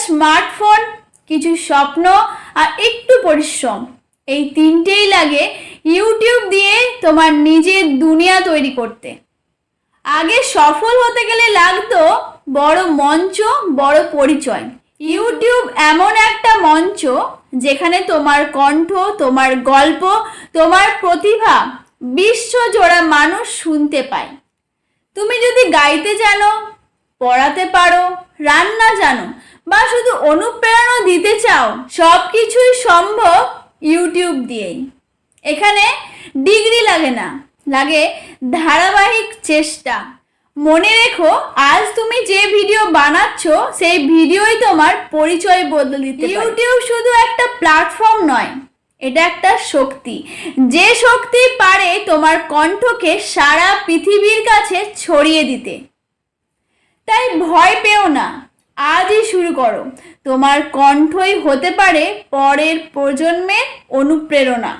Smartphone, কিছু স্বপ্ন আর একটু পরিশ্রম, এই তিনটেই লাগে ইউটিউব দিয়ে তোমার নিজের দুনিয়া তৈরি করতে। আগে সফল হতে গেলে লাগতো বড় মঞ্চ, বড় পরিচয়। ইউটিউব এমন একটা মঞ্চ যেখানে তোমার কণ্ঠ, তোমার গল্প, তোমার প্রতিভা বিশ্বজোড়া মানুষ শুনতে পায়। তুমি যদি গাইতে জানো, পড়াতে পারো, রান্না জানো বা শুধু অনুপ্রেরণা দিতে চাও, সব কিছুই সম্ভব ইউটিউব দিয়েই। এখানে ডিগ্রি লাগে না, লাগে ধারাবাহিক চেষ্টা। মনে রেখো, আজ তুমি যে ভিডিও বানাচ্ছ সেই ভিডিওই তোমার পরিচয় বদলে দিতে পারে। ইউটিউব শুধু একটা প্ল্যাটফর্ম নয়, এটা একটা শক্তি, যে শক্তি পারে তোমার কণ্ঠকে সারা পৃথিবীর কাছে ছড়িয়ে দিতে। তাই ভয় পেও না, আজই শুরু করো। তোমার কণ্ঠই হতে পারে পরের প্রজন্মের অনুপ্রেরণা।